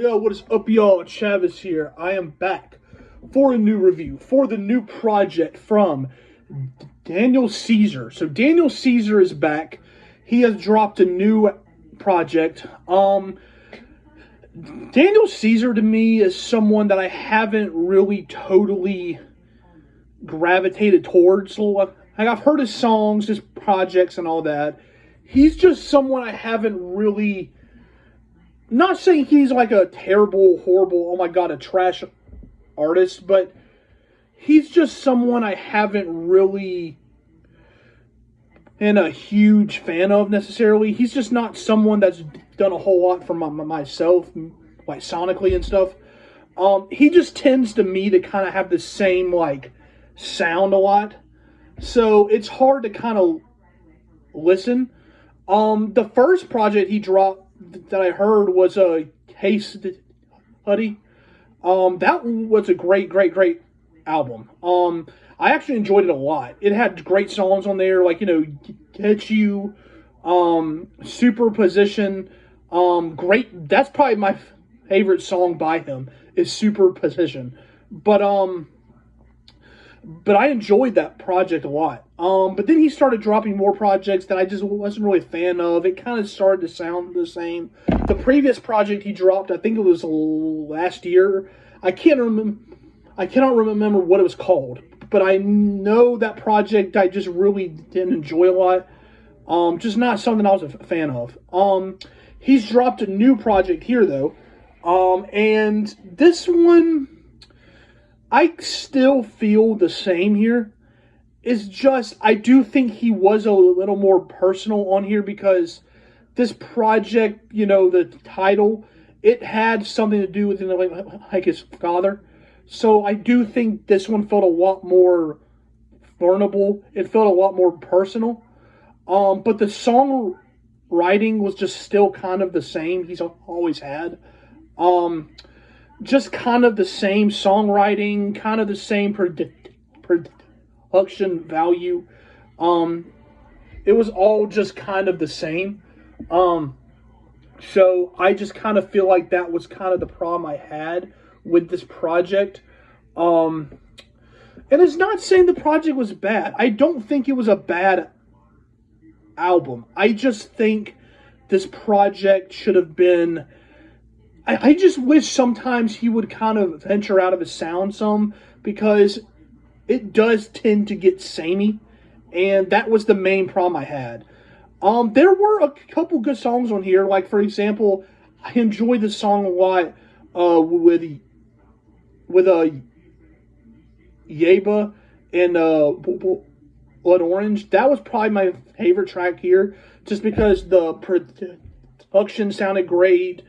Yo, what is up, y'all? Travis here. I am back for a new review for the new project from Daniel Caesar. So Daniel Caesar is back. He has dropped a new project. Daniel Caesar to me is someone that I haven't really totally gravitated towards. Like, I've heard his songs, his projects, and all that. He's just someone I haven't really. Not saying he's like a terrible, horrible, oh my god, a trash artist, but he's just someone I haven't really been a huge fan of necessarily. He's just not someone that's done a whole lot for myself, like sonically and stuff. He just tends to me to kind of have the same like sound a lot, so it's hard to kind of listen. The first project he dropped that I heard was a Case Study. That was a great album. I actually enjoyed it a lot. It had great songs on there, like, Get You, Superposition. Great. That's probably my favorite song by him is Superposition. But I enjoyed that project a lot. But then he started dropping more projects that I just wasn't really a fan of. It kind of started to sound the same. The previous project he dropped, I think it was last year. I cannot remember what it was called. But I know that project I just really didn't enjoy a lot. Just not something I was a fan of. He's dropped a new project here, though. And this one, I still feel the same here. It's just, I do think he was a little more personal on here because this project, the title, it had something to do with like his father. So I do think this one felt a lot more vulnerable. It felt a lot more personal. But the songwriting was just still kind of the same he's always had. Just kind of the same songwriting, kind of the same production value. It was all just kind of the same. So I just kind of feel like that was kind of the problem I had with this project. And it's not saying the project was bad. I don't think it was a bad album. I just think this project should have been. I just wish sometimes he would kind of venture out of his sound some, because it does tend to get samey, and that was the main problem I had. There were a couple good songs on here, like for example, I enjoyed the song a lot with Yeba and Blood Orange. That was probably my favorite track here, just because the production sounded great.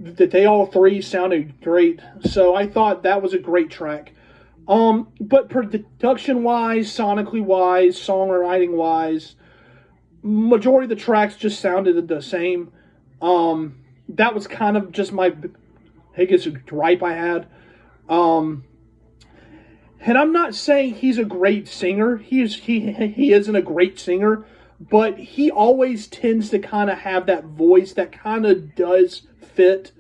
That they all three sounded great, so I thought that was a great track. But production-wise, sonically-wise, songwriting-wise, majority of the tracks just sounded the same. That was kind of just my biggest gripe I had. And I'm not saying he's a great singer. He isn't a great singer, but he always tends to kind of have that voice that kind of does fit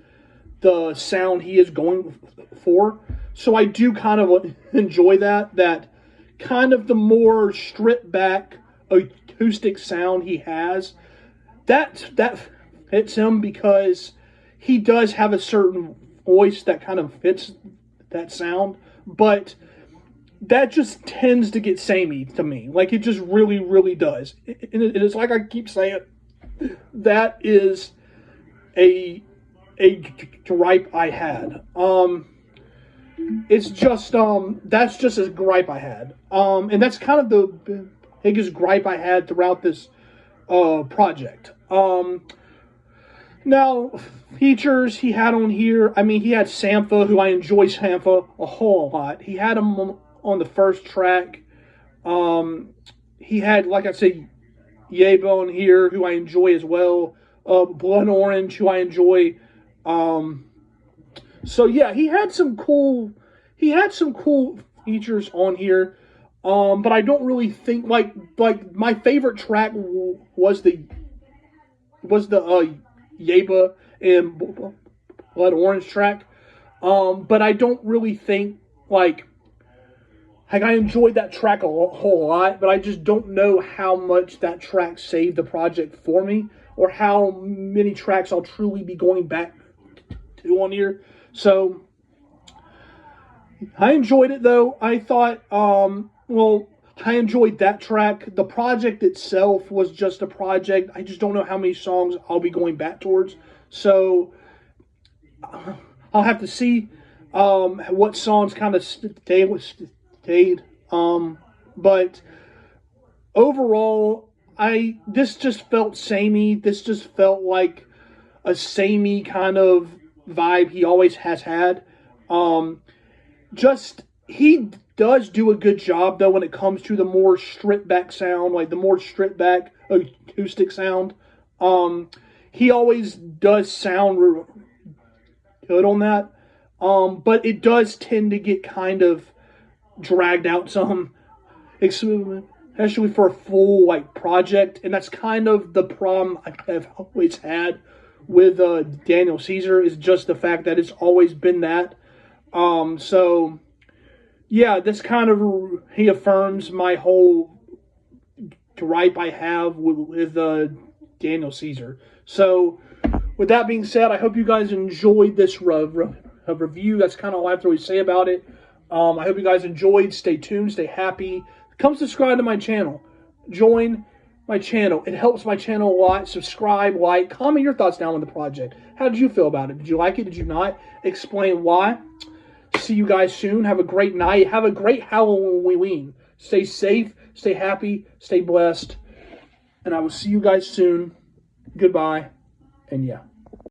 the sound he is going for. So I do kind of enjoy that kind of the more stripped back acoustic sound he has. That fits him because he does have a certain voice that kind of fits that sound, but that just tends to get samey to me. Like, it just really does. And it's like I keep saying, that is a gripe I had. It's just, that's just a gripe I had. And that's kind of the biggest gripe I had throughout this project. Now, features he had on here, I mean, he had Sampha, who I enjoy Sampha a whole lot. He had him on the first track. He had, like I said, Yeba on here, who I enjoy as well. Blood Orange, who I enjoy. So yeah, he had some cool features on here. But I don't really think like my favorite track was the Yeba and Blood Orange track. But I don't really think, like I enjoyed that track a whole lot, but I just don't know how much that track saved the project for me, or how many tracks I'll truly be going back to on here. So I enjoyed it though. I thought, I enjoyed that track. The project itself was just a project. I just don't know how many songs I'll be going back towards. So I'll have to see what songs kind of stayed. But overall, this just felt samey. This just felt like a samey kind of vibe he always has had. He does do a good job though when it comes to the more stripped back sound, like the more stripped back acoustic sound. He always does sound good on that. But it does tend to get kind of dragged out some, especially for a full like project, and that's kind of the problem I've always had with Daniel Caesar, is just the fact that it's always been that. So yeah, this kind of reaffirms my whole gripe I have with Daniel Caesar. So with that being said, I hope you guys enjoyed this review. That's kind of all I have to really say about it. I hope you guys enjoyed. Stay tuned. Stay happy. Come subscribe to my channel. Join my channel. It helps my channel a lot. Subscribe, like, comment your thoughts down on the project. How did you feel about it? Did you like it? Did you not? Explain why. See you guys soon. Have a great night. Have a great Halloween. Stay safe. Stay happy. Stay blessed. And I will see you guys soon. Goodbye. And yeah.